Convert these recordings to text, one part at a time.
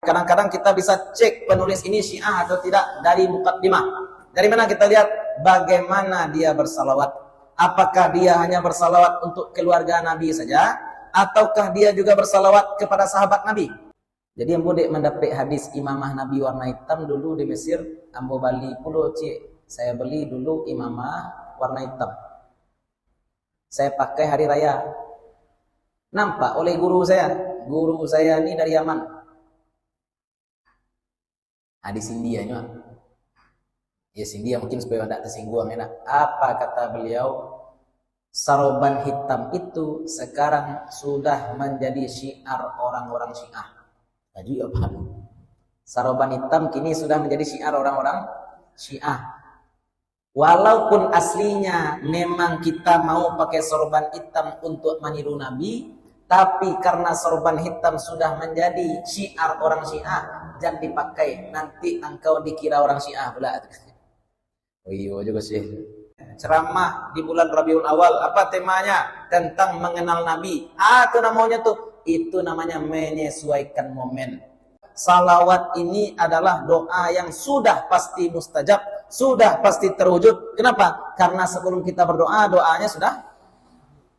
kadang-kadang kita bisa cek penulis ini Syiah atau tidak dari muqaddimah. Dari mana kita lihat bagaimana dia bersalawat? Apakah dia hanya bersalawat untuk keluarga Nabi saja, ataukah dia juga bersalawat kepada sahabat Nabi? Jadi yang boleh mendapat hadis imamah Nabi warna hitam dulu di Mesir, ambo bali puluh cik. Saya beli dulu imamah warna hitam. Saya pakai hari raya. Nampak oleh guru saya. Guru saya ini dari Yaman. Hadis India nya. Ya India mungkin supaya tidak tersinggung enak. Apa kata beliau? Saroban hitam itu sekarang sudah menjadi syiar orang-orang Syiah. Jadi apa? Saroban hitam kini sudah menjadi syiar orang-orang Syiah. Walaupun aslinya memang kita mau pakai sorban hitam untuk meniru Nabi, tapi karena sorban hitam sudah menjadi syiar orang Syiah, jangan dipakai. Nanti engkau dikira orang Syiah pula. Oh iya juga sih. Ceramah di bulan Rabiul Awal, apa temanya? Tentang mengenal Nabi. Itu namanya tuh. Itu namanya menyesuaikan momen. Salawat ini adalah doa yang sudah pasti mustajab, sudah pasti terwujud. Kenapa? Karena sebelum kita berdoa, doanya sudah.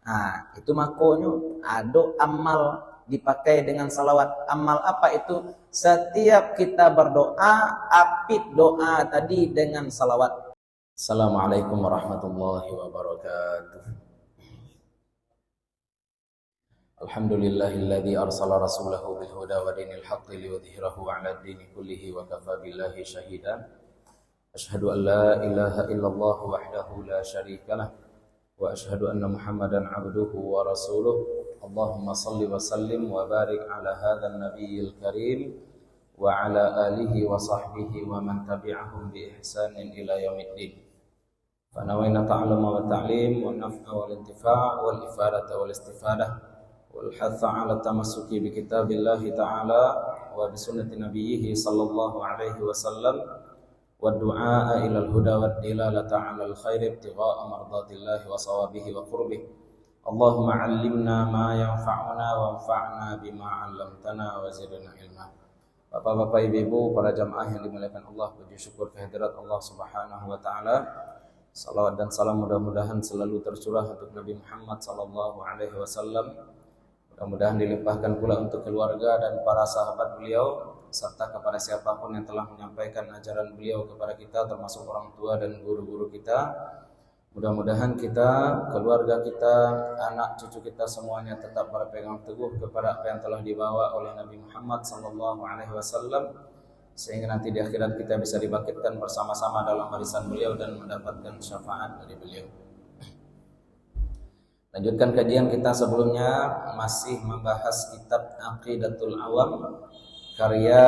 Nah, itu makonya. Ada amal dipakai dengan salawat. Amal apa itu? Setiap kita berdoa, apit doa tadi dengan salawat. Assalamualaikum warahmatullahi wabarakatuh. Alhamdulillahilladzi arsala rasulahu bil huda wa dinil haqqi liyudhhirahu 'ala ad-dini kullihi wa kafa billahi shahida. Asyhadu an la ilaha illallah wahdahu la syarika lah wa asyhadu anna Muhammadan 'abduhu wa rasuluh. Allahumma shalli wa sallim wa barik 'ala hadzal nabiyyil karim wa 'ala alihi wa sahbihi wa man tabi'ahum bi ihsanin ila yaumiddin. Fa nawayna ta'alluma wa ta'lim wa naf'a wal intifa' wal ifadata wal istifadah والحث على التمسك بكتاب الله تعالى وبسنة نبيه صلى الله عليه وسلم والدعاء إلى الهدى والدلالة على الخير ابتغاء مرضات الله وصوابه وقربه. اللهم علمنا ما ينفعنا وانفعنا بما علمتنا وزدنا علما. Bapak-bapak, ibu-ibu, para jamaah yang dimuliakan Allah, puji syukur kehadirat Allah Subhanahu wa taala. Salawat dan salam mudah-mudahan selalu tercurah untuk Nabi Muhammad sallallahu alaihi wasallam. Mudah-mudahan dilimpahkan pula untuk keluarga dan para sahabat beliau, serta kepada siapapun yang telah menyampaikan ajaran beliau kepada kita, termasuk orang tua dan guru-guru kita. Mudah-mudahan kita, keluarga kita, anak cucu kita semuanya tetap berpegang teguh kepada apa yang telah dibawa oleh Nabi Muhammad SAW, sehingga nanti di akhirat kita bisa dibangkitkan bersama-sama dalam barisan beliau dan mendapatkan syafaat dari beliau. Lanjutkan kajian kita sebelumnya, masih membahas kitab Aqidatul Awam karya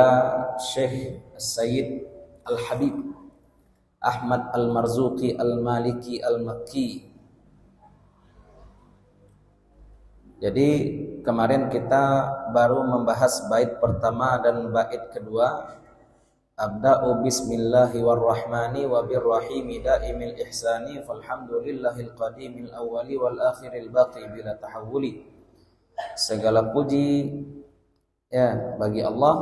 Syekh Sayyid Al-Habib Ahmad Al-Marzuqi Al-Maliki Al-Makki. Jadi kemarin kita baru membahas bait pertama dan bait kedua. Abda'u bismillahi warrahmani wabirrahimi da'imil ihsani falhamdulillahil qadimil awwali wal akhiril baqi bila tahawuli. Segala puji ya bagi Allah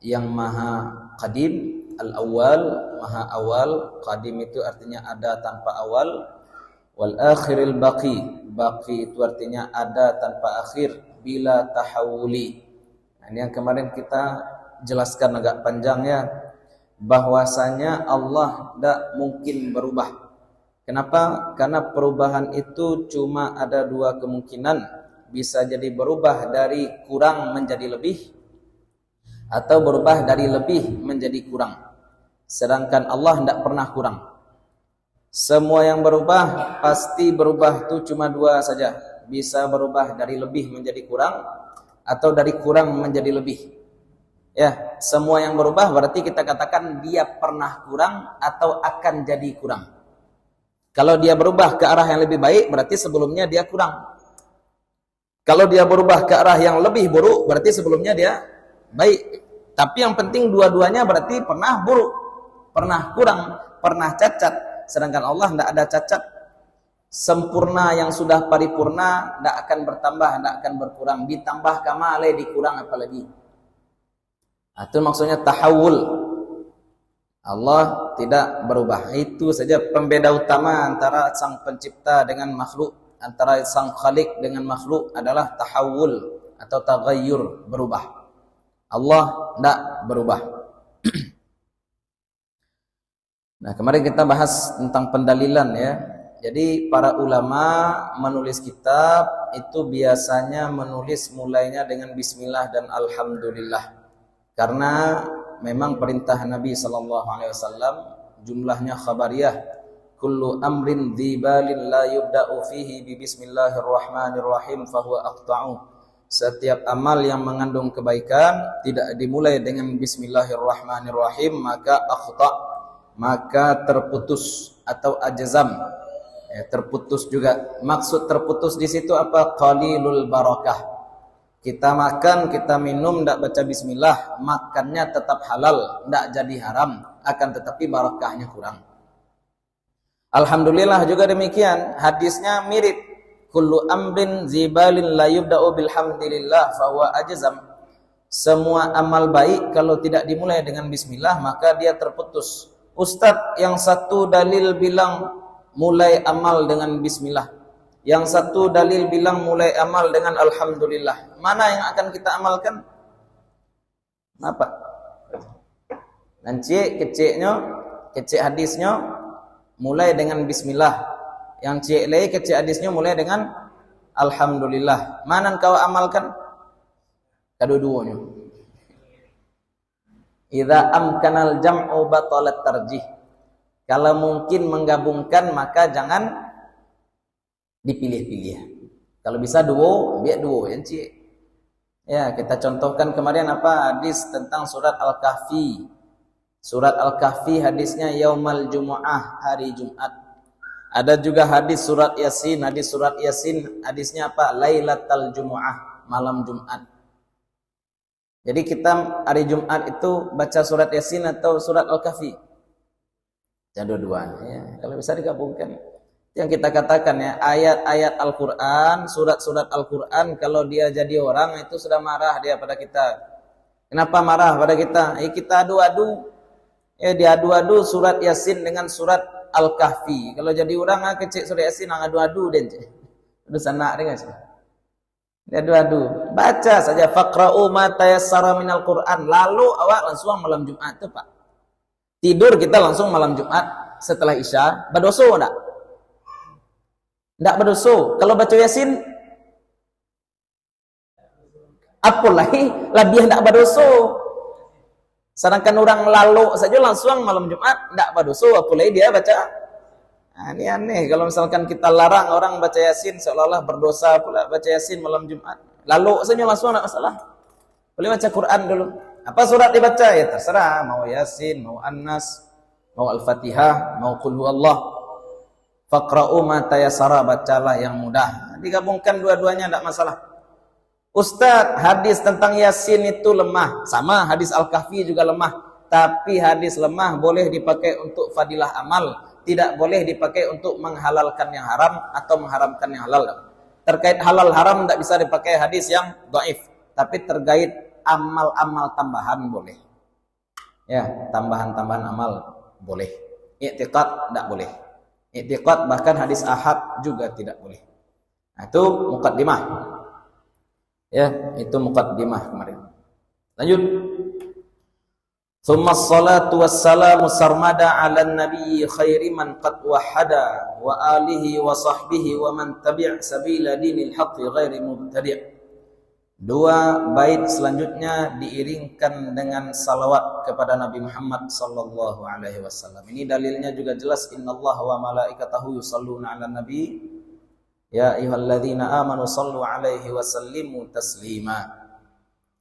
yang maha qadim, al-awwal, maha awal. Qadim itu artinya ada tanpa awal. Wal akhiril baqi, baqi itu artinya ada tanpa akhir, bila tahawuli. Nah, ini yang kemarin kita jelaskan agak panjang ya, bahwasanya Allah tidak mungkin berubah. Kenapa? Karena perubahan itu cuma ada dua kemungkinan. Bisa jadi berubah dari kurang menjadi lebih, atau berubah dari lebih menjadi kurang. Sedangkan Allah tidak pernah kurang. Semua yang berubah pasti berubah itu cuma dua saja. Bisa berubah dari lebih menjadi kurang, atau dari kurang menjadi lebih. Ya, semua yang berubah berarti kita katakan dia pernah kurang atau akan jadi kurang. Kalau dia berubah ke arah yang lebih baik, berarti sebelumnya dia kurang. Kalau dia berubah ke arah yang lebih buruk, berarti sebelumnya dia baik. Tapi yang penting dua-duanya berarti pernah buruk, pernah kurang, pernah cacat. Sedangkan Allah tidak ada cacat. Sempurna yang sudah paripurna, tidak akan bertambah, tidak akan berkurang. Ditambah kamale, dikurang apalagi. Itu maksudnya tahawul. Allah tidak berubah. Itu saja pembeda utama antara sang pencipta dengan makhluk, antara sang khalik dengan makhluk adalah tahawul atau taghayyur, berubah. Allah tidak berubah. Nah, kemarin kita bahas tentang pendalilan ya. Jadi para ulama menulis kitab itu biasanya menulis mulainya dengan bismillah dan alhamdulillah. Karena memang perintah Nabi SAW jumlahnya khabariyah. Kullu amrin dzibalin la yubda'u fihi bi bismillahirrahmanirrahim fahuwa aqta'u. Setiap amal yang mengandung kebaikan tidak dimulai dengan bismillahirrahmanirrahim maka aqta', maka terputus atau ajzam. Terputus juga. Maksud terputus di situ apa? Qalilul barakah. Kita makan, kita minum, tidak baca bismillah, makannya tetap halal, tidak jadi haram, akan tetapi barakahnya kurang. Alhamdulillah juga demikian, hadisnya mirip. Kullu amrin zibalin la yubda'u bilhamdulillah fahuwa ajzam. Semua amal baik kalau tidak dimulai dengan bismillah maka dia terputus. Ustadz, yang satu dalil bilang mulai amal dengan bismillah, yang satu dalil bilang mulai amal dengan alhamdulillah. Mana yang akan kita amalkan? Apa? Nanti kecil hadisnya mulai dengan bismillah. Yang cik lagi kecil hadisnya mulai dengan alhamdulillah. Mana kau amalkan? Kedua-duanya. Idza amkanal jam'u batalat tarjih. Kalau mungkin menggabungkan maka jangan dipilih-pilih. Kalau bisa duo, biar duo yang cik. Ya, kita contohkan kemarin apa? Hadis tentang surat Al-Kahfi. Surat Al-Kahfi hadisnya yaumal jumu'ah, hari Jumat. Ada juga hadis surat Yasin. Hadis surat Yasin hadisnya apa? Lailatul Jumu'ah, malam Jumat. Jadi kita hari Jumat itu baca surat Yasin atau surat Al-Kahfi? Dua-duanya ya. Kalau bisa digabungkan. Yang kita katakan ya, ayat-ayat Al-Quran, surat-surat Al-Quran, kalau dia jadi orang itu sudah marah dia pada kita. Kenapa marah pada kita? Kita adu-adu. Diadu-adu surat Yasin dengan surat Al-Kahfi. Kalau jadi orang kecil surat Yasin adu-adu dan udah sana dengar sih. Diadu-adu. Baca saja faqra'u ma tayassara minal Quran. Lalu awak langsung malam Jumat itu, Pak. Tidur kita langsung malam Jumat setelah Isya, berdosa enggak? Enggak berdosa. Kalau baca Yasin apalagi lebih enggak berdosa. Sedangkan orang lalu saja langsung malam Jumat enggak berdosa, apalagi dia baca. Nah, ini aneh kalau misalkan kita larang orang baca Yasin seolah-olah berdosa pula baca Yasin malam Jumat. Lalu saja langsung enggak masalah. Boleh baca Quran dulu. Apa surat dibaca? Ya terserah, mau Yasin, mau An-Nas, mau Al-Fatihah, mau Qul Huwallah. Faqra'u ma tayassara, bacalah yang mudah. Digabungkan dua-duanya tidak masalah. Ustaz, hadis tentang Yasin itu lemah. Sama, hadis Al-Kahfi juga lemah. Tapi hadis lemah boleh dipakai untuk fadilah amal, tidak boleh dipakai untuk menghalalkan yang haram atau mengharamkan yang halal. Terkait halal haram tidak bisa dipakai hadis yang dhaif, tapi terkait amal-amal tambahan boleh. Ya, tambahan-tambahan amal boleh. I'tiqad tidak boleh. I'tiqad bahkan hadis ahad juga tidak boleh. Nah, itu muqaddimah. Ya, itu muqaddimah kemarin. Lanjut. Tsumma shalatu wassalamu sarmada 'alan nabiyyi khairi man qad wahhada wa alihi wa sahbihi wa man tabi' sabila dinil haqqi ghairi mubtadi'. Dua bait selanjutnya diiringkan dengan salawat kepada Nabi Muhammad sallallahu alaihi wasallam. Ini dalilnya juga jelas, innallaha wa malaikatahu yusholluna 'alan nabi ya ayyuhalladzina amanu shallu 'alaihi wa sallimu taslima.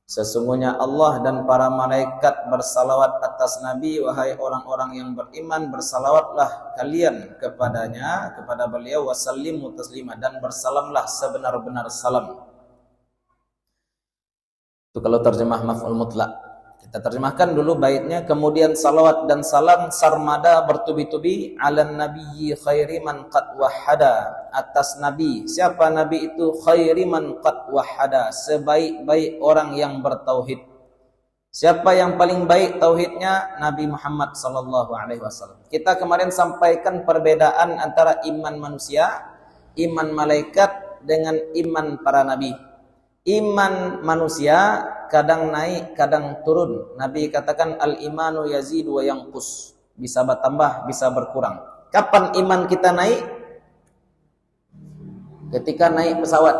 Sesungguhnya Allah dan para malaikat bersalawat atas Nabi, wahai orang-orang yang beriman, bersalawatlah kalian kepadanya, kepada beliau, wa sallimu taslima, dan bersalamlah sebenar-benar salam. Itu kalau terjemah maf'ul mutlak. Kita terjemahkan dulu baitnya, kemudian salawat dan salam sarmada bertubi-tubi 'alan nabiyyi khairi man qad wahhada, atas nabi. Siapa nabi itu? Khairi man qad wahhada, sebaik-baik orang yang bertauhid. Siapa yang paling baik tauhidnya? Nabi Muhammad sallallahu alaihi wasallam. Kita kemarin sampaikan perbedaan antara iman manusia, iman malaikat dengan iman para nabi. Iman manusia kadang naik, kadang turun. Nabi katakan al-imanu yazidu wa yanqus. Bisa bertambah, bisa berkurang. Kapan iman kita naik? Ketika naik pesawat.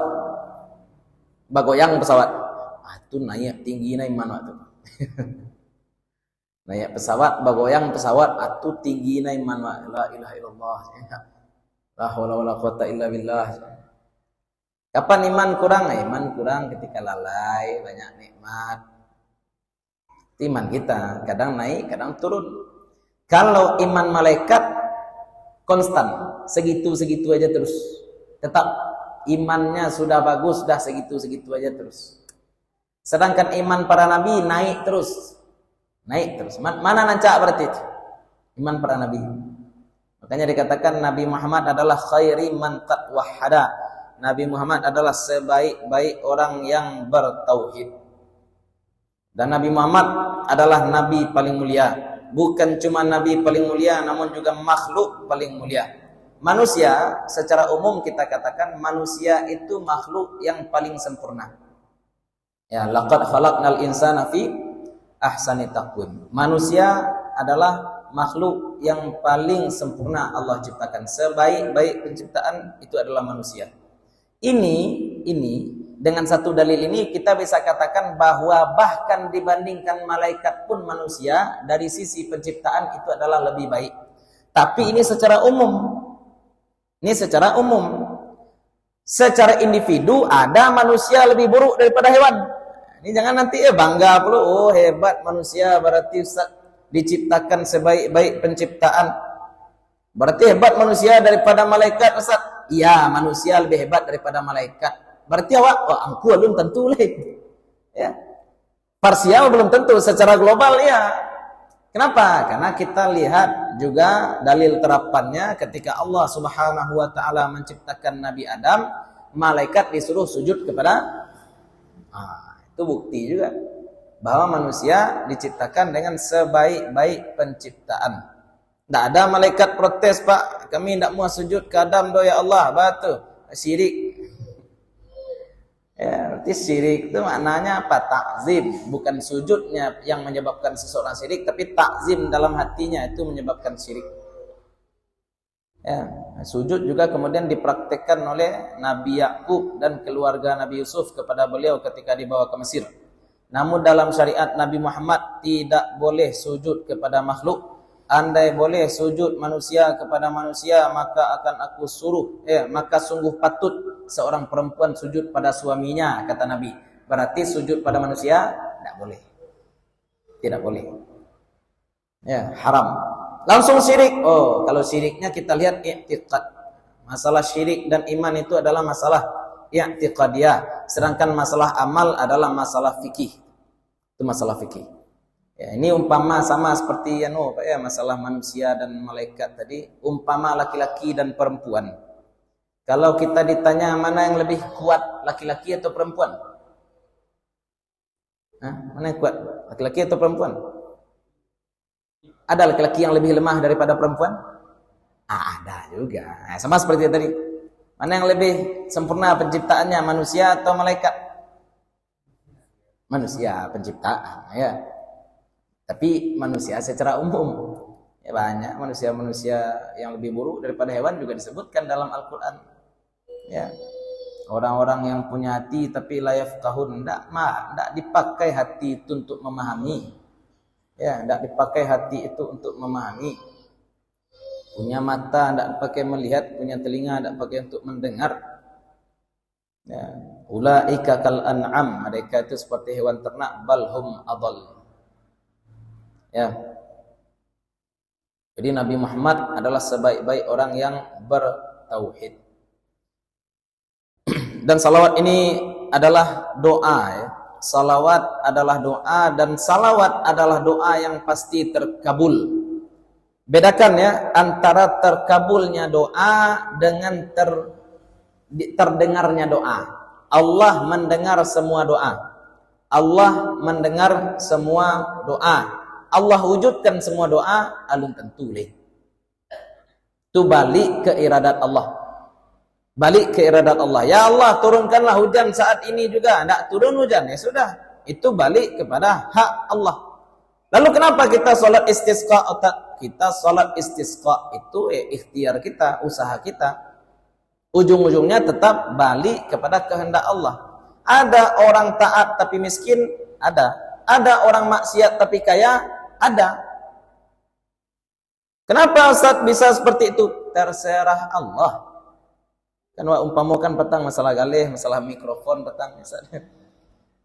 Bagoyang pesawat. Itu naik tinggi naik mana tu? Naik pesawat, bagoyang pesawat, atu tinggi naik mana? La ilaha illallah. La haula wala quwata illa billah. Kapan iman kurang? Iman kurang ketika lalai, banyak nikmat. Iman kita kadang naik, kadang turun. Kalau iman malaikat konstan, segitu-segitu aja terus. Tetap imannya sudah bagus, sudah segitu-segitu aja terus. Sedangkan iman para nabi naik terus. Naik terus. Mana nancak berarti itu? Iman para nabi. Makanya dikatakan Nabi Muhammad adalah khairi man wahada. Nabi Muhammad adalah sebaik-baik orang yang bertauhid. Dan Nabi Muhammad adalah nabi paling mulia. Bukan cuma nabi paling mulia, namun juga makhluk paling mulia. Manusia secara umum kita katakan manusia itu makhluk yang paling sempurna. Ya, laqad khalaqnal insana fi ahsani taqwim. Manusia adalah makhluk yang paling sempurna Allah ciptakan. Sebaik-baik penciptaan itu adalah manusia. Ini dengan satu dalil ini kita bisa katakan bahwa bahkan dibandingkan malaikat pun manusia dari sisi penciptaan itu adalah lebih baik. Tapi ini secara umum. Ini secara umum. Secara individu ada manusia lebih buruk daripada hewan. Ini jangan nanti bangga pula, oh hebat manusia berarti Ustaz diciptakan sebaik-baik penciptaan. Berarti hebat manusia daripada malaikat Ustaz. Iya, manusia lebih hebat daripada malaikat. Berarti awak, angku belum tentu lah. Ya. Parsial belum tentu, secara global ya. Kenapa? Karena kita lihat juga dalil terapannya ketika Allah Subhanahu wa taala menciptakan Nabi Adam, malaikat disuruh sujud kepada itu bukti juga bahwa manusia diciptakan dengan sebaik-baik penciptaan. Tidak ada malaikat protes, Pak, kami tidak mau sujud ke Adam doa ya Allah, batu syirik. Ya, berarti syirik itu maknanya apa? Takzim, bukan sujudnya yang menyebabkan seseorang syirik, tapi takzim dalam hatinya itu menyebabkan syirik. Ya, sujud juga kemudian dipraktekkan oleh Nabi Yakub dan keluarga Nabi Yusuf kepada beliau ketika dibawa ke Mesir. Namun dalam syariat Nabi Muhammad tidak boleh sujud kepada makhluk. Andai boleh sujud manusia kepada manusia, maka akan aku suruh, maka sungguh patut seorang perempuan sujud pada suaminya, kata Nabi. Berarti sujud pada manusia tidak boleh. Tidak boleh. Ya, haram. Langsung syirik. Oh, kalau syiriknya kita lihat i'tiqad. Masalah syirik dan iman itu adalah masalah i'tiqadiyah, sedangkan masalah amal adalah masalah fikih. Itu masalah fikih. Ya, ini umpama sama seperti masalah manusia dan malaikat tadi, umpama laki-laki dan perempuan. Kalau kita ditanya mana yang lebih kuat, laki-laki atau perempuan? Mana yang kuat, laki-laki atau perempuan? Ada laki-laki yang lebih lemah daripada perempuan? Ada juga. Sama seperti tadi. Mana yang lebih sempurna penciptaannya, manusia atau malaikat? Manusia penciptaan, ya. Tapi manusia secara umum, ya banyak manusia-manusia yang lebih buruk daripada hewan juga disebutkan dalam Al-Quran. Ya, orang-orang yang punya hati tapi la yafqahun, tidak dipakai hati itu untuk memahami. Ya, tidak dipakai hati itu untuk memahami. Punya mata tidak dipakai melihat, punya telinga tidak dipakai untuk mendengar. Ya, ulaika kal an'am, mereka itu seperti hewan ternak, balhum adall. Ya. Jadi Nabi Muhammad adalah sebaik-baik orang yang bertauhid. Dan salawat ini adalah doa, ya. Salawat adalah doa, dan salawat adalah doa yang pasti terkabul. Bedakan ya antara terkabulnya doa dengan terdengarnya doa. Allah mendengar semua doa. Allah mendengar semua doa. Allah wujudkan semua doa, alun tentu leh. Itu balik ke iradat Allah. Balik ke iradat Allah. Ya Allah, turunkanlah hujan saat ini juga. Tidak turun hujan, ya sudah. Itu balik kepada hak Allah. Lalu kenapa kita sholat istisqa? Kita sholat istisqa itu ikhtiar kita, usaha kita. Ujung-ujungnya tetap balik kepada kehendak Allah. Ada orang taat tapi miskin, ada. Ada orang maksiat tapi kaya, ada. Kenapa Ustaz bisa seperti itu? Terserah Allah. Kan umpamakan petang masalah galih, masalah mikrofon petang misalnya.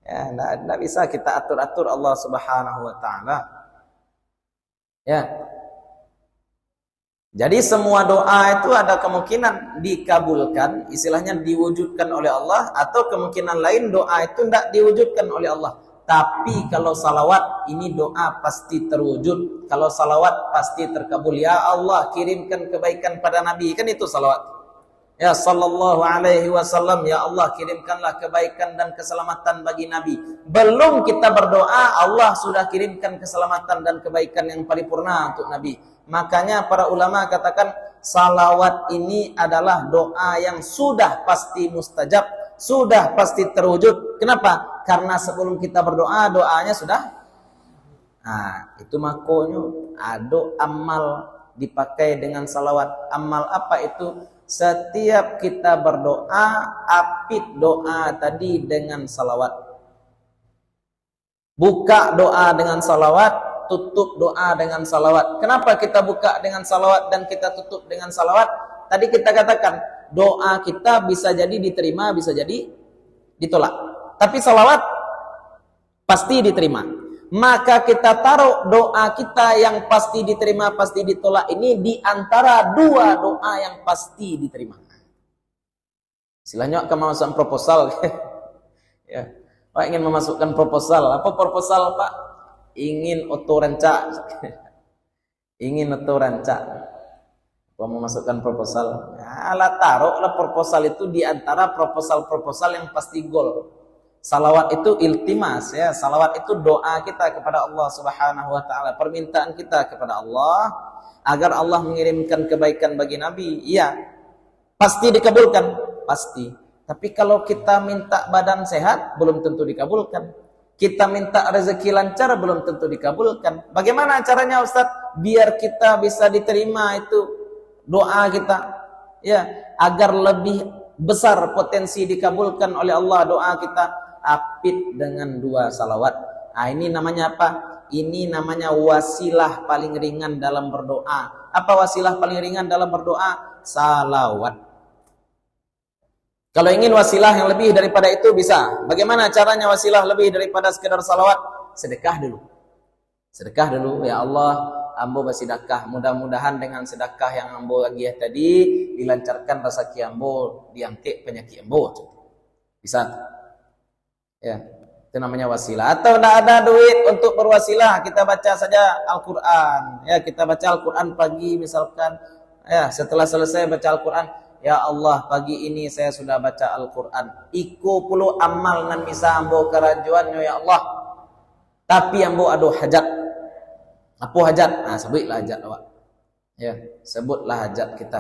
Ya, enggak bisa kita atur-atur Allah Subhanahu wa taala. Ya. Jadi semua doa itu ada kemungkinan dikabulkan, istilahnya diwujudkan oleh Allah, atau kemungkinan lain doa itu tidak diwujudkan oleh Allah. Tapi kalau salawat, ini doa pasti terwujud. Kalau salawat pasti terkabul. Ya Allah, kirimkan kebaikan pada Nabi. Kan itu salawat. Ya sallallahu alaihi wasallam, ya Allah kirimkanlah kebaikan dan keselamatan bagi Nabi. Belum kita berdoa, Allah sudah kirimkan keselamatan dan kebaikan yang paripurna untuk Nabi. Makanya para ulama katakan salawat ini adalah doa yang sudah pasti mustajab, sudah pasti terwujud. Kenapa? Karena sebelum kita berdoa, doanya sudah. Nah, itu makonyo ada amal dipakai dengan salawat. Amal apa itu? Setiap kita berdoa, apit doa tadi dengan salawat. Buka doa dengan salawat, tutup doa dengan salawat. Kenapa kita buka dengan salawat dan kita tutup dengan salawat? Tadi kita katakan doa kita bisa jadi diterima, bisa jadi ditolak. Tapi salawat pasti diterima. Maka kita taruh doa kita yang pasti diterima, pasti ditolak ini di antara dua doa yang pasti diterima. Istilahnya akan memasukkan proposal. Ya. Pak ingin memasukkan proposal. Apa proposal, Pak? Ingin otoranca. Ingin otoranca. Mau memasukkan proposal. Alah taruhlah proposal itu di antara proposal-proposal yang pasti gol. Salawat itu iltimas, ya. Salawat itu doa kita kepada Allah Subhanahu wa taala, permintaan kita kepada Allah agar Allah mengirimkan kebaikan bagi Nabi. Iya. Pasti dikabulkan, pasti. Tapi kalau kita minta badan sehat, belum tentu dikabulkan. Kita minta rezeki lancar, belum tentu dikabulkan. Bagaimana caranya, Ustaz? Biar kita bisa diterima itu doa kita, ya, agar lebih besar potensi dikabulkan oleh Allah doa kita. Apit dengan dua salawat. Nah, ini namanya apa? Ini namanya wasilah paling ringan dalam berdoa. Apa wasilah paling ringan dalam berdoa? Salawat. Kalau ingin wasilah yang lebih daripada itu bisa. Bagaimana caranya wasilah lebih daripada sekedar salawat? Sedekah dulu. Sedekah dulu. Ya Allah, ambo bersedekah. Mudah-mudahan dengan sedekah yang ambo bagi tadi dilancarkan rezeki ambo, diangkat penyakit ambo. Bisa. Ya, itu namanya wasilah. Atau tidak ada duit untuk berwasilah, kita baca saja Al-Quran. Ya, kita baca Al-Quran pagi misalkan. Ya, setelah selesai baca Al-Quran, ya Allah, pagi ini saya sudah baca Al-Quran. Iku puluh amal nan bisa ambo kerajuannya ya Allah. Tapi ambo aduh hajat. Apa hajat? Nah, sebutlah hajat awak. Ya, sebutlah hajat kita.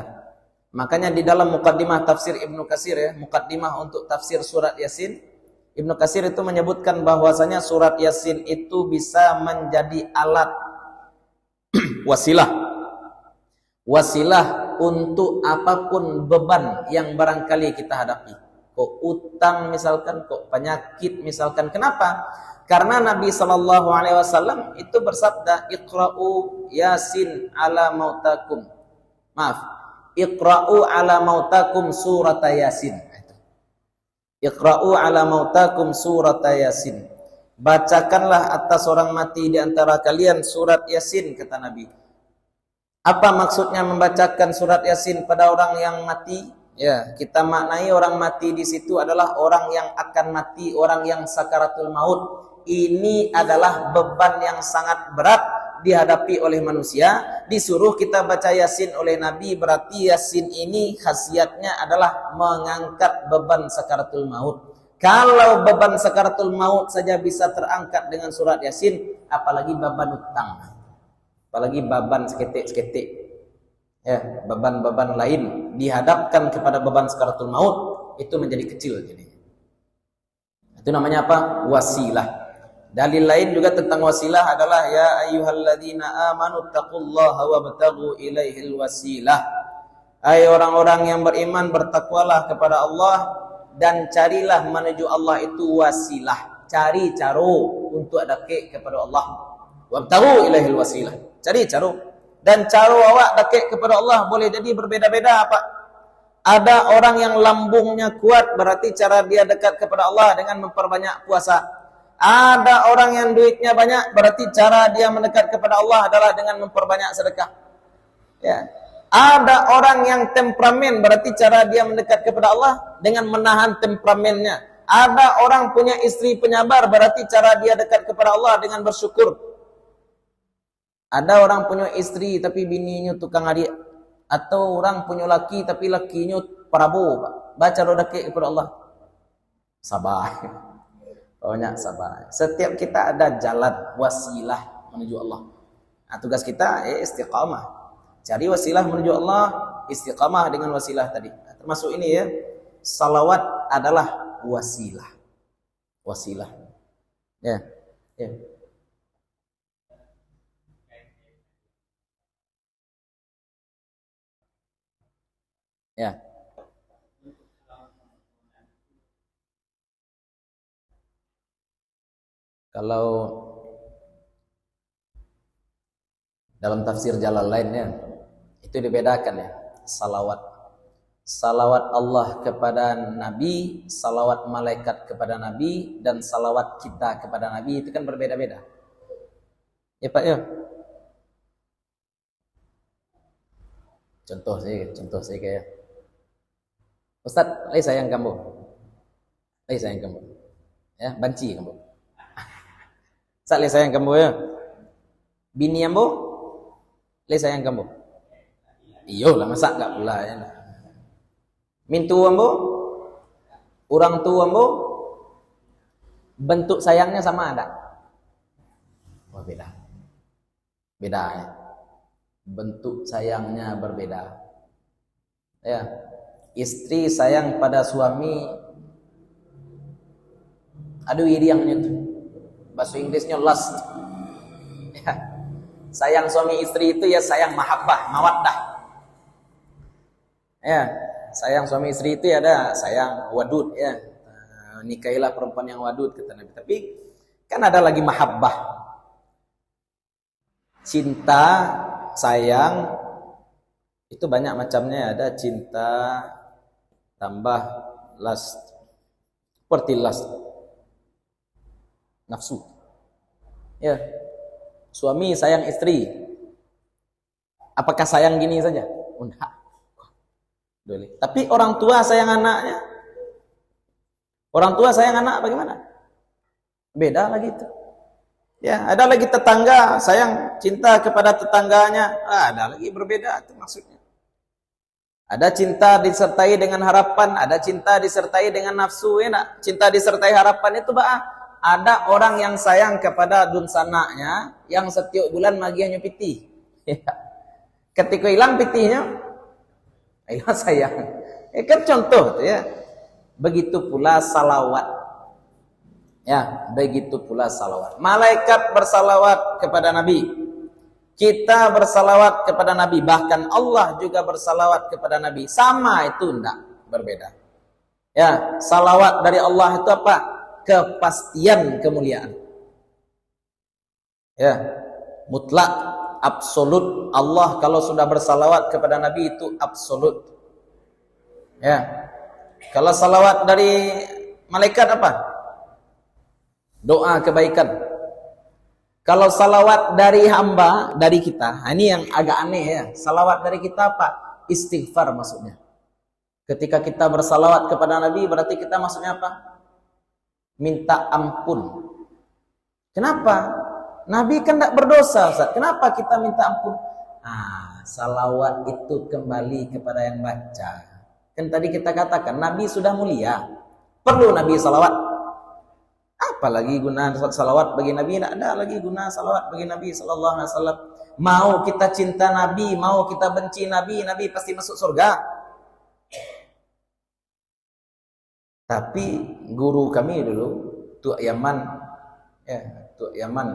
Makanya di dalam muqaddimah tafsir Ibnu Katsir, ya, muqaddimah untuk tafsir surat Yasin, Ibnu Katsir itu menyebutkan bahwasanya surat Yasin itu bisa menjadi alat wasilah. Wasilah untuk apapun beban yang barangkali kita hadapi. Kok utang misalkan, kok penyakit misalkan. Kenapa? Karena Nabi SAW itu bersabda, Iqra'u Yasin ala mautakum. Maaf, Iqra'u ala mautakum surat Yasin. Iqra'u ala mautakum surat Yasin. Bacakanlah atas orang mati di antara kalian surat Yasin, kata Nabi. Apa maksudnya membacakan surat Yasin pada orang yang mati? Ya, kita maknai orang mati di situ adalah orang yang akan mati, orang yang sakaratul maut. Ini adalah beban yang sangat berat dihadapi oleh manusia. Disuruh kita baca Yasin oleh Nabi, berarti Yasin ini khasiatnya adalah mengangkat beban sakaratul maut. Kalau beban sakaratul maut saja bisa terangkat dengan surat Yasin, apalagi beban utang. Apalagi beban seketik-seketik. Ya, beban-beban lain dihadapkan kepada beban sakaratul maut, itu menjadi kecil jadi. Itu namanya apa? Wasilah. Dalil lain juga tentang wasilah adalah ya ayyuhalladzina amanu taqullaha wabtaghu ilaihil wasilah. Hai orang-orang yang beriman, bertakwalah kepada Allah dan carilah menuju Allah itu wasilah. Cari caro untuk dekat kepada Allah. Wabtaghu ilaihil wasilah. Cari caro. Dan caro awak dekat kepada Allah boleh jadi berbeda-beda apa? Ada orang yang lambungnya kuat, berarti cara dia dekat kepada Allah dengan memperbanyak puasa. Ada orang yang duitnya banyak, berarti cara dia mendekat kepada Allah adalah dengan memperbanyak sedekah. Ya. Ada orang yang temperamen, berarti cara dia mendekat kepada Allah dengan menahan temperamennya. Ada orang punya istri penyabar, berarti cara dia dekat kepada Allah dengan bersyukur. Ada orang punya istri tapi bininya tukang adik. Atau orang punya laki tapi lakinya parabu. Baca doa dekat kepada Allah. Sabar. Banyak sabar. Setiap kita ada jalan wasilah menuju Allah. Nah, tugas kita istiqamah. Cari wasilah menuju Allah, istiqamah dengan wasilah tadi. Nah, termasuk ini ya. Salawat adalah wasilah. Wasilah. Ya. Ya. Ya. Kalau dalam tafsir Jalalain ya, itu dibedakan ya. Salawat. Salawat Allah kepada Nabi, salawat malaikat kepada Nabi, dan salawat kita kepada Nabi itu kan berbeda-beda. Ya Pak ya. Contoh saya kayak Ustaz, lai sayang kamu. Lai sayang kamu. Ya, banci kamu. Ustaz, lai sayang kamu ya. Bini ambo, lai sayang kamu. Iyo lah, masa enggak pula ya. Mintu ambo, orang tua ambo, bentuk sayangnya sama ada? Oh, beda. Beda ya. Bentuk sayangnya berbeda. Ya. Istri sayang pada suami, aduh ini yang bahasa Inggrisnya lust. Ya. Sayang suami istri itu ya sayang mahabbah, mawaddah. Ya, sayang suami istri itu ya ada sayang wadud ya. Nikahilah perempuan yang wadud kata Nabi. Tapi kan ada lagi mahabbah. Cinta, sayang itu banyak macamnya, ada cinta tambah lust, seperti lust, nafsu. Ya, suami sayang istri, apakah sayang gini saja? Enggak. Tapi orang tua sayang anaknya, orang tua sayang anak bagaimana? Beda lagi itu. Ya, ada lagi tetangga sayang cinta kepada tetangganya, ada lagi berbeda itu maksudnya. Ada cinta disertai dengan harapan, ada cinta disertai dengan nafsu, ya nak? Cinta disertai harapan itu ada orang yang sayang kepada dunsanaknya yang setiap bulan magiannya pitih. Ya. Ketika hilang pitihnya, hilang sayang. Kan contoh ya. Begitu pula salawat. Ya, begitu pula salawat. Malaikat bersalawat kepada Nabi. Kita bersalawat kepada Nabi, bahkan Allah juga bersalawat kepada Nabi. Sama itu enggak, berbeda. Ya, salawat dari Allah itu apa? Kepastian kemuliaan. Ya, mutlak, absolut. Allah kalau sudah bersalawat kepada Nabi itu absolut. Ya. Kalau salawat dari malaikat apa? Doa kebaikan. Kalau salawat dari hamba, dari kita, ini yang agak aneh ya. Salawat dari kita apa? Istighfar maksudnya. Ketika kita bersalawat kepada Nabi, berarti kita maksudnya apa? Minta ampun. Kenapa? Nabi kan tidak berdosa, Ustaz. Kenapa kita minta ampun? Salawat itu kembali kepada yang baca. Kan tadi kita katakan, Nabi sudah mulia. Perlu Nabi salawat. Apalagi guna salawat bagi Nabi? Tidak ada lagi guna salawat bagi Nabi sallallahu alaihi wasallam. Mau kita cinta Nabi, mau kita benci Nabi, Nabi pasti masuk surga. Tapi guru kami dulu, Tuk Yaman, Tuk Yaman,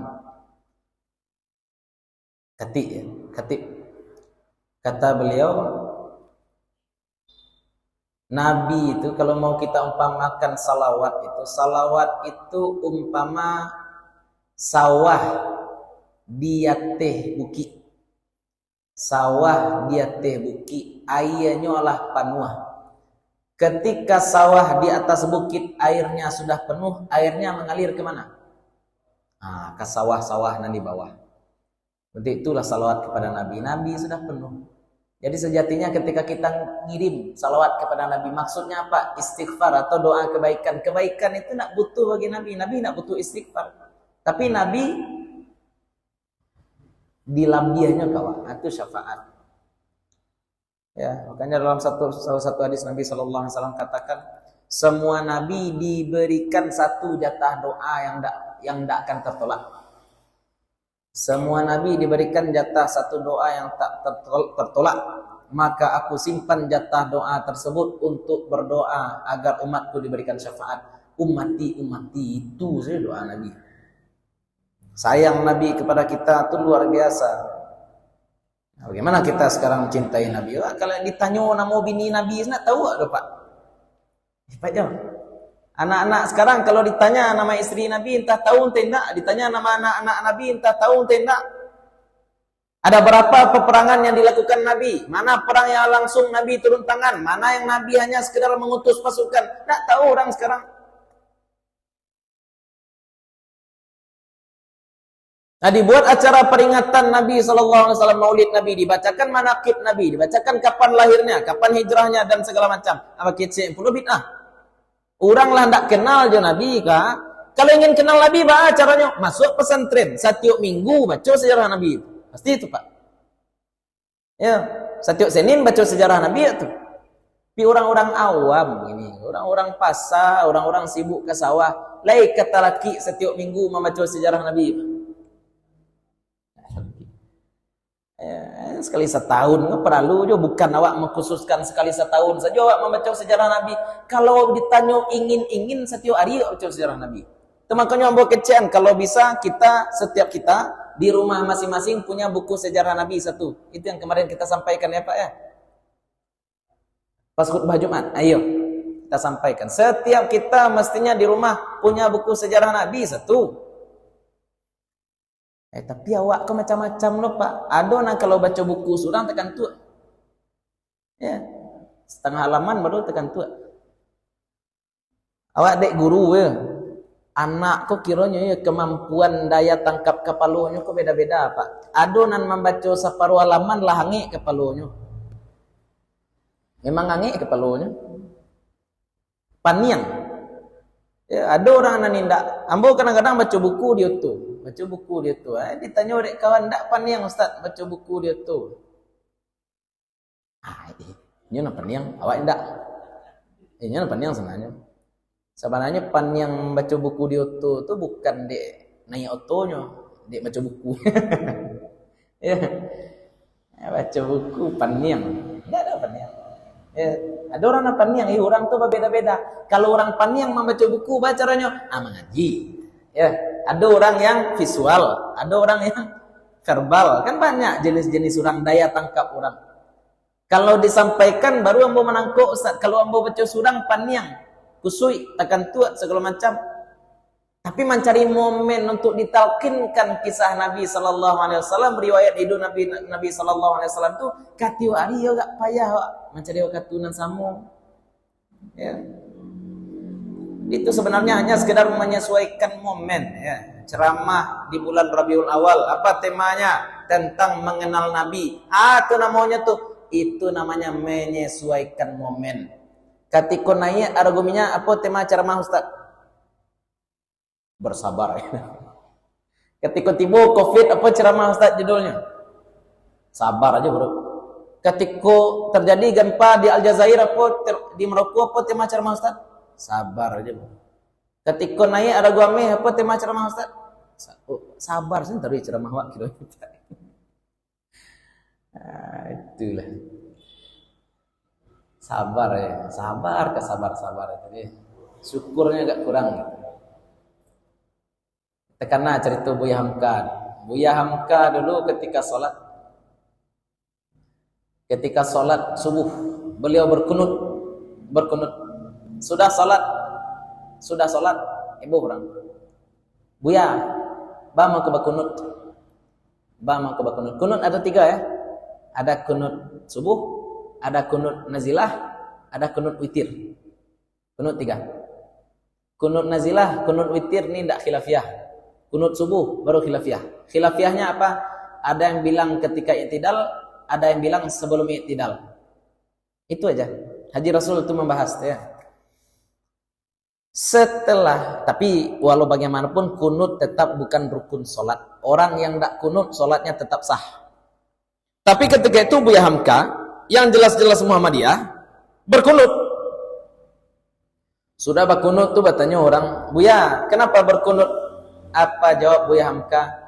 Khatib, kata beliau, Nabi itu kalau mau kita umpamakan salawat itu umpama sawah di ateh bukit. Sawah di ateh bukit, airnya olah panuh. Ketika sawah di atas bukit airnya sudah penuh, airnya mengalir ke mana? Ke sawah-sawah yang di bawah. Berarti itulah salawat kepada Nabi. Nabi sudah penuh. Jadi sejatinya ketika kita ngirim salawat kepada Nabi, maksudnya apa? Istighfar atau doa kebaikan. Kebaikan itu nak butuh bagi Nabi. Nabi nak butuh istighfar. Tapi Nabi dilambiahnya kawan, itu syafaat. Ya, makanya dalam salah satu hadis Nabi sallallahu alaihi wasallam katakan, semua nabi diberikan satu jatah doa yang tidak akan tertolak. Semua nabi diberikan jatah satu doa yang tak tertolak. Maka aku simpan jatah doa tersebut untuk berdoa agar umatku diberikan syafaat. Ummati itu saja doa Nabi. Sayang Nabi kepada kita itu luar biasa. Bagaimana kita sekarang mencintai Nabi? Kalau ditanya nama bini Nabi, nak tahu tak Pak? Cepat jawab. Anak-anak sekarang kalau ditanya nama istri Nabi, entah tahu entah tidak. Ditanya nama anak-anak Nabi, entah tahu entah tidak. Ada berapa peperangan yang dilakukan Nabi? Mana perang yang langsung Nabi turun tangan? Mana yang Nabi hanya sekedar mengutus pasukan? Tak tahu orang sekarang. Nah, dibuat acara peringatan Nabi SAW, Maulid Nabi, dibacakan manaqib Nabi, dibacakan kapan lahirnya, kapan hijrahnya dan segala macam. Apa kecil puluh bid'ah. Orang lah tak kenal je Nabi kah? Kalau ingin kenal Nabi, apa caranya? Masuk pesantren, setiap minggu baca sejarah Nabi. Pasti itu Pak. Ya, setiap Senin baca sejarah Nabi itu. Tapi orang-orang awam ini, orang-orang pasar, orang-orang sibuk ke sawah, lai kata laki setiap minggu membaca sejarah Nabi. Sekali setahun perlu je, bukan awak mengkhususkan sekali setahun saja awak membaca sejarah Nabi. Kalau ditanya ingin setiap hari awak baca sejarah Nabi. Itu makanya ambo kecian kalau bisa setiap kita di rumah masing-masing punya buku sejarah Nabi satu. Itu yang kemarin kita sampaikan ya Pak ya. Pas khutbah Jumat, ayo kita sampaikan. Setiap kita mestinya di rumah punya buku sejarah Nabi satu. Tapi awak ke macam-macam loh Pak. Ada orang kalau baca buku surang tekan tua. Ya. Setengah halaman baru tekan tua. Awak dek guru ya. Anak kok kiranya ya kemampuan daya tangkap kepalanya kok beda-beda Pak. Ada nan membaca separuh halaman lah hangik kepalanya. Memang hangik kepalanya. Panian. Ya, ada orang nan nindak. Ambo kadang-kadang baca buku dia tuh. Baca buku dia tu. Ditanya oleh kawan, tak paniang Ustaz baca buku dia tu. Ini nak paniang, awak tidak. Ini nak paniang sebenarnya. Sebenarnya paniang baca buku dia tu bukan dek naik otonya, dek baca buku. Ya. Baca buku paniang. Tidak ada paniang. Ya. Ada orang nak paniang, orang tu berbeda-beda. Kalau orang paniang membaca buku, baca caranya mengaji. Ya, ada orang yang visual, ada orang yang verbal. Kan banyak jenis-jenis orang, daya tangkap orang. Kalau disampaikan baru ambo menangkuk Ustaz. Kalau ambo baca surang paniang, kusui, takkan tuat segala macam. Tapi mencari momen untuk ditalkinkan kisah Nabi sallallahu alaihi wasallam, riwayat hidup Nabi sallallahu alaihi wasallam tu katiu ari yo gak payah mencari wakatunan samu. Ya. Itu sebenarnya hanya sekedar menyesuaikan momen ya. Ceramah di bulan Rabiul Awal, apa temanya? Tentang mengenal Nabi. Itu namanya tuh. Itu namanya menyesuaikan momen. Ketika naik argumennya apa tema ceramah Ustaz? Bersabar ya. Ketika tiba Covid apa ceramah Ustaz judulnya? Sabar aja bro. Ketika terjadi gempa di Aljazair apa di Maroko apa tema ceramah Ustaz? Sabar aja. Ketika naik ada gua meh apa tema ceramah Ustaz? Sabar sih tadi ceramah wak kira. Itulah. Sabar ya, sabar itu dia. Syukurnya agak kurang gitu. Karena cerita Buya Hamka. Buya Hamka dulu ketika sholat subuh, beliau berkunut. Sudah sholat, ibu orang. Buya, mau ke berkunut. Kunut ada 3 ya. Ada kunut subuh, ada kunut nazilah, ada kunut witir. Kunut 3. Kunut nazilah, kunut witir ini tidak khilafiyah. Kunut subuh baru khilafiyah. Khilafiyahnya apa? Ada yang bilang ketika i'tidal, ada yang bilang sebelum i'tidal. Itu aja. Haji Rasul itu membahas ya. Tapi walau bagaimanapun kunut tetap bukan rukun solat. Orang yang tidak kunut solatnya tetap sah. Tapi ketika itu Buya Hamka yang jelas-jelas Muhammadiyah berkunut. Sudah berkunut tuh bertanya orang, Buya, kenapa berkunut? Apa jawab Buya Hamka?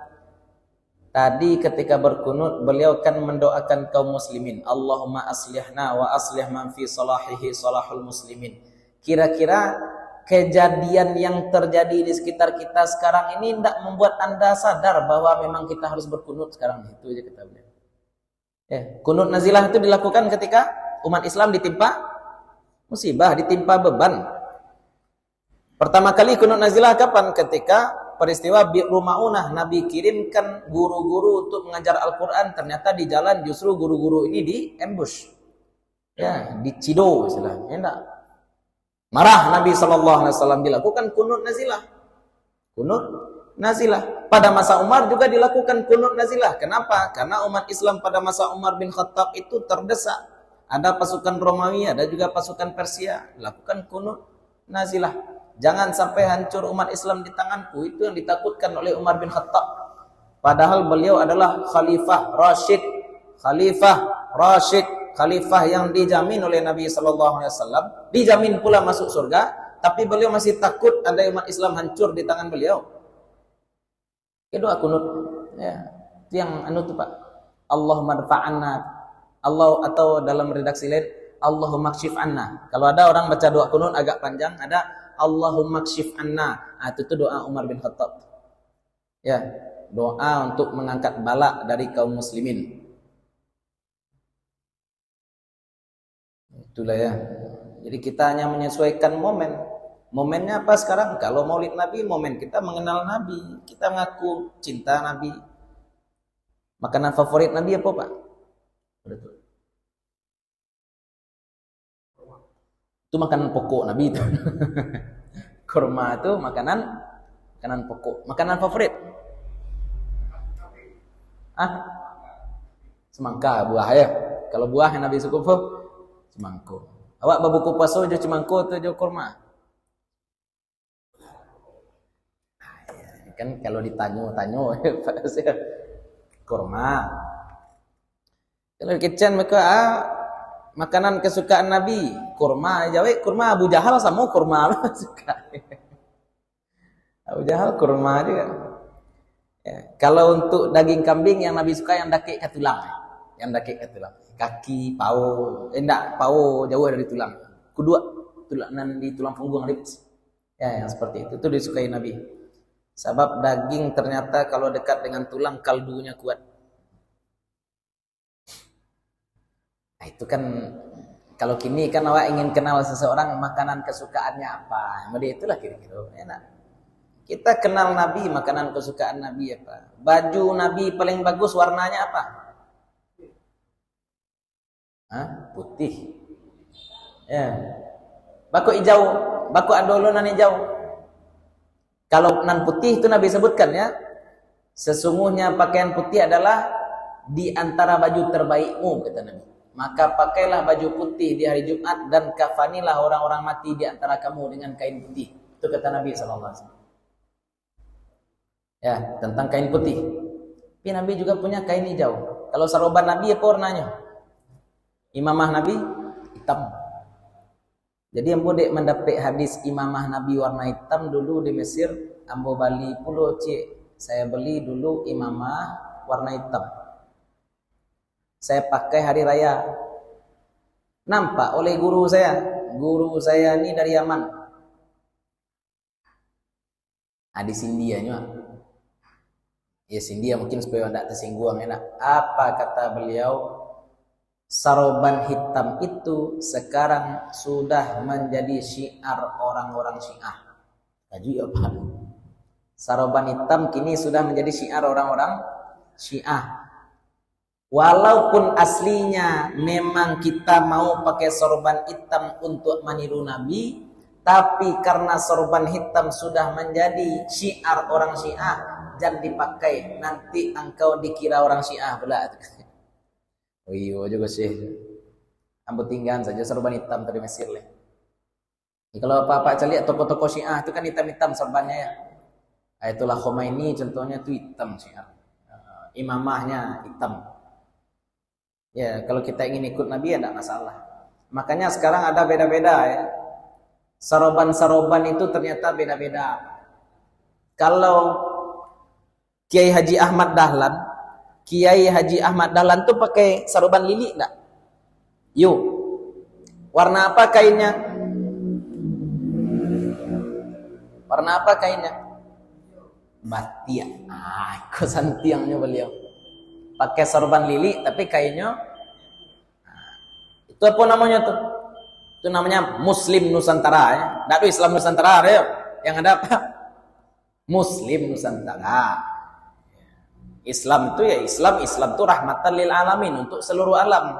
Tadi ketika berkunut beliau kan mendoakan kaum muslimin, Allahumma aslihna wa aslih man fi salahihi salahul muslimin. Kira-kira kejadian yang terjadi di sekitar kita sekarang ini tidak membuat Anda sadar bahwa memang kita harus berkunut sekarang? Itu aja kita bilang. Kunut nazilah itu dilakukan ketika umat Islam ditimpa musibah, ditimpa beban. Pertama kali kunut nazilah kapan? Ketika peristiwa Bi'ru Ma'unah, Nabi kirimkan guru-guru untuk mengajar Al-Quran, ternyata di jalan justru guru-guru ini di ambush. Dicido istilahnya. Enggak. Marah Nabi SAW dilakukan kunut nazilah. Kunut nazilah. Pada masa Umar juga dilakukan kunut nazilah. Kenapa? Karena umat Islam pada masa Umar bin Khattab itu terdesak. Ada pasukan Romawi, ada juga pasukan Persia. Lakukan kunut nazilah. Jangan sampai hancur umat Islam di tanganku. Itu yang ditakutkan oleh Umar bin Khattab. Padahal beliau adalah khalifah Rashid. Khalifah yang dijamin oleh Nabi SAW. Dijamin pula masuk surga. Tapi beliau masih takut ada umat Islam hancur di tangan beliau. Doa kunut itu yang tuh Pak. Allahumma dfa'anna. Allah, atau dalam redaksi lain Allahumma kshif anna. Kalau ada orang baca doa kunut agak panjang, ada Allahumma kshif anna. Itu doa Umar bin Khattab. Doa untuk mengangkat bala dari kaum muslimin. Itulah ya. Jadi kita hanya menyesuaikan momen. Momennya apa sekarang? Kalau Maulid Nabi, momen kita mengenal Nabi, kita mengaku cinta Nabi. Makanan favorit Nabi apa Pak? Itu makanan pokok Nabi itu. Kurma itu makanan pokok. Makanan favorit? Semangka, buah ya. Kalau buah yang Nabi suka semangko. Awak babuku paso jo semangko tu jo kurma. Kan kalau ditanyo kurma. Kalau kitchen mereka makanan kesukaan Nabi kurma. Jawa kurma Abu Jahal sama kurma suka. Abu Jahal kurma juga. Kalau untuk daging kambing yang Nabi suka yang dakik ke tulang. Kaki, pau, pau jauh dari tulang. Kedua tulang di tulang punggung lips. Yang seperti itu disukai Nabi. Sebab daging ternyata kalau dekat dengan tulang kaldunya kuat. Itu kan kalau kini kan awak ingin kenal seseorang makanan kesukaannya apa. Jadi itulah kira-kira enak. Kita kenal Nabi, makanan kesukaan Nabi apa. Baju Nabi paling bagus warnanya apa? Putih. Bako hijau, bako adolonan hijau. Kalau nan putih itu Nabi sebutkan ya, sesungguhnya pakaian putih adalah di antara baju terbaikmu kata Nabi. Maka pakailah baju putih di hari Jumat dan kafanilah orang-orang mati di antara kamu dengan kain putih. Itu kata Nabi SAW. Tentang kain putih. Tapi Nabi juga punya kain hijau. Kalau saroban Nabi apa warnanya? Imamah Nabi hitam. Jadi ambo dek mendapat hadis imamah Nabi warna hitam dulu di Mesir, ambo bali pulo cik. Saya beli dulu imamah warna hitam. Saya pakai hari raya. Nampak oleh guru saya. Guru saya ini dari Yaman. Hadis India juga. Ya India mungkin supaya tidak tersinggung enak. Apa kata beliau? Saroban hitam itu sekarang sudah menjadi syiar orang-orang Syiah. Kaji apa? Saroban hitam kini sudah menjadi syiar orang-orang Syiah. Walaupun aslinya memang kita mau pakai sorban hitam untuk meniru Nabi, tapi karena sorban hitam sudah menjadi syiar orang Syiah, jangan dipakai, nanti engkau dikira orang Syiah pula. Oh iya juga sih. Ambo tinggal saja sorban hitam tadi Mesir leh. Kalau apa-apa lihat toko-toko Syiah itu kan hitam-hitam sorbannya ya. Itulah Khomeini contohnya itu hitam Syiah. Imamahnya hitam. Ya, kalau kita ingin ikut Nabi ya tidak masalah. Makanya sekarang ada beda-beda ya. Saroban-saroban itu ternyata beda-beda. Kalau Kiai Haji Ahmad Dahlan tuh pakai saroban lili enggak? Yuk. Warna apa kainnya? Warna apa kainnya? Batik. Ikut santiangnya beliau. Pakai sorban lili tapi kainnya itu apa namanya tuh? Itu namanya Muslim Nusantara ya. Enggak tuh Islam Nusantara ya. Yang ada apa? Muslim Nusantara. Islam itu ya Islam itu rahmatan lil alamin, untuk seluruh alam.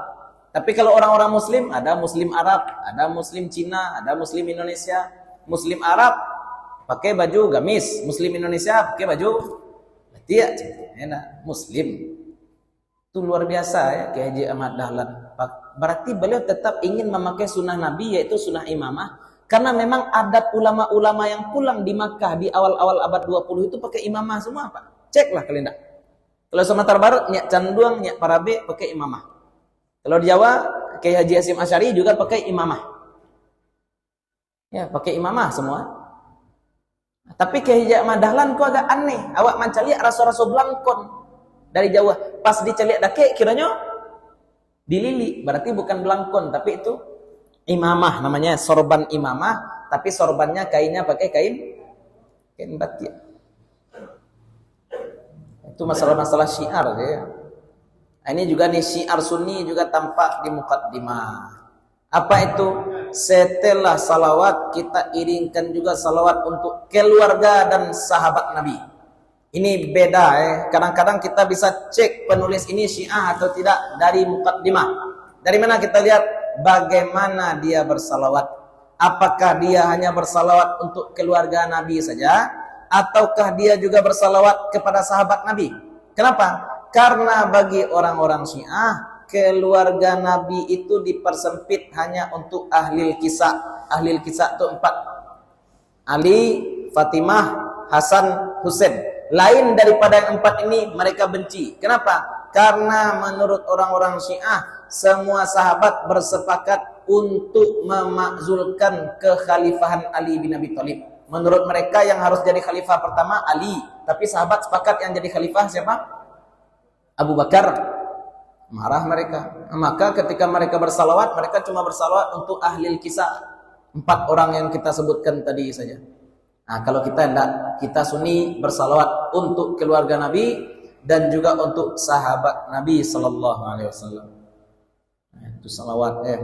Tapi kalau orang-orang muslim, ada muslim Arab, ada muslim Cina, ada muslim Indonesia. Muslim Arab pakai baju gamis, muslim Indonesia pakai baju batik. Enak, muslim. Itu luar biasa ya Kiai Haji Ahmad Dahlan. Berarti beliau tetap ingin memakai sunnah Nabi, yaitu sunnah imamah. Karena memang adat ulama-ulama yang pulang di Makkah di awal-awal abad 20 itu pakai imamah semua, Pak. Ceklah kalian enggak. Kalau Sumatera Barat, Nyak Canduang, Nyak Parabe pakai imamah. Kalau di Jawa, Kiai Haji Hasyim Asy'ari juga pakai imamah. Ya, pakai imamah semua. Tapi Kiai Haji Ahmad Dahlan kok agak aneh. Awak mencari raso-raso belangkon dari Jawa. Pas diceliak dake kiranya dilili. Berarti bukan belangkon, tapi itu imamah namanya, sorban imamah, tapi sorbannya kainnya pakai kain batik. Itu masalah-masalah syiar ya. Ini juga nih syiar Sunni juga tampak di muqaddimah. Apa itu? Setelah salawat kita iringkan juga salawat untuk keluarga dan sahabat Nabi. Ini beda ya. Kadang-kadang kita bisa cek penulis ini Syiah atau tidak dari muqaddimah. Dari mana kita lihat bagaimana dia bersalawat? Apakah dia hanya bersalawat untuk keluarga Nabi saja, ataukah dia juga bersalawat kepada sahabat Nabi? Kenapa? Karena bagi orang-orang Syiah, keluarga Nabi itu dipersempit hanya untuk ahli kisah. Ahli kisah itu 4. Ali, Fatimah, Hasan, Husain. Lain daripada yang 4 ini mereka benci. Kenapa? Karena menurut orang-orang Syiah, semua sahabat bersepakat untuk memakzulkan kekhalifahan Ali bin Abi Thalib. Menurut mereka yang harus jadi khalifah pertama Ali, tapi sahabat sepakat yang jadi khalifah siapa? Abu Bakar. Marah mereka. Maka ketika mereka bersalawat, mereka cuma bersalawat untuk ahli kisah, 4 orang yang kita sebutkan tadi saja. Nah, kalau kita tidak, kita Sunni bersalawat untuk keluarga Nabi dan juga untuk sahabat Nabi sallallahu alaihi wasallam. Nah, itu salawat ya.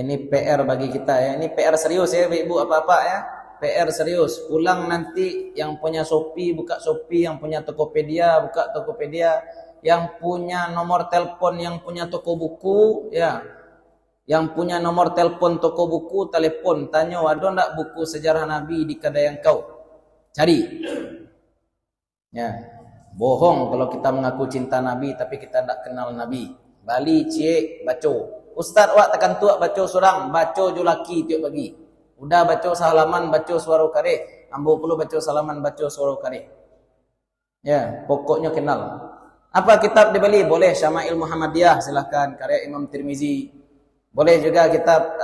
Ini PR bagi kita ya. Ini PR serius ya Ibu apa-apa ya. PR serius. Pulang nanti yang punya Shopee buka Shopee, yang punya Tokopedia buka Tokopedia, yang punya nomor telepon, yang punya toko buku ya, yang punya nomor telepon toko buku, telepon tanya, ada ndak buku sejarah Nabi di kedai yang kau cari ya. Bohong kalau kita mengaku cinta Nabi tapi kita ndak kenal Nabi. Bali cie baco Ustaz wak tekan tuak baco surang, baco julaki tiap pagi. Udah baca salaman, baca suara kare. Ambo perlu baca salaman, baca suara kare. Ya, pokoknya kenal. Apa kitab dibeli? Boleh Syama'il Muhammadiyah, silakan, karya Imam Tirmizi. Boleh juga kitab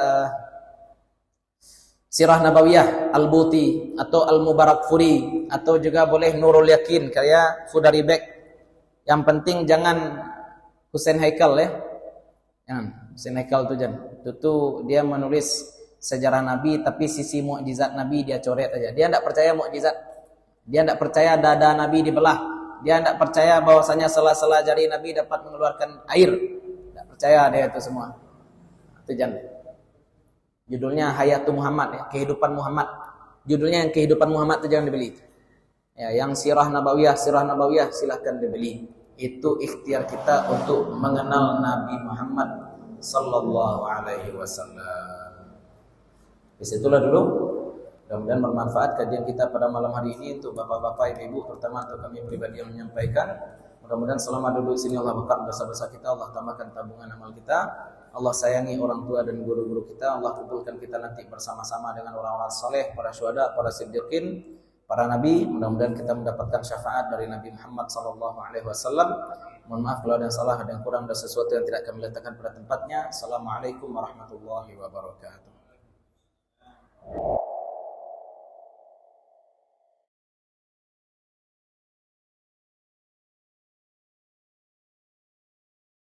Sirah Nabawiyah Al-Buti atau Al-Mubarakfuri, atau juga boleh Nurul Yakin kayak Fudari Bek. Yang penting jangan Husain Haikal ya. Jangan Husain Haikal tuh jangan. Itu dia menulis sejarah Nabi tapi sisi mukjizat Nabi dia coret aja. Dia tidak percaya mukjizat. Dia tidak percaya dada Nabi dibelah. Dia tidak percaya bahwasanya sela-sela jari Nabi dapat mengeluarkan air. Tidak percaya dia itu semua. Itu jangan. Judulnya Hayatul Muhammad ya, kehidupan Muhammad. Judulnya yang kehidupan Muhammad itu jangan dibeli. Ya, yang Sirah Nabawiyah silahkan dibeli. Itu ikhtiar kita untuk mengenal Nabi Muhammad sallallahu alaihi wasallam. Disitulah dulu. Mudah-mudahan bermanfaat kajian kita pada malam hari ini untuk bapak-bapak, ibu-ibu, terutama untuk kami pribadi yang menyampaikan. Mudah-mudahan selama duduk sini Allah berkat dosa-dosa kita, Allah tambahkan tabungan amal kita. Allah sayangi orang tua dan guru-guru kita. Allah kumpulkan kita nanti bersama-sama dengan orang-orang saleh, para syuhada, para siddiqin, para nabi. Mudah-mudahan kita mendapatkan syafaat dari Nabi Muhammad sallallahu alaihi wasallam. Mohon maaf kalau ada yang salah, ada yang kurang, ada sesuatu yang tidak kami letakkan pada tempatnya. Assalamualaikum warahmatullahi wabarakatuh.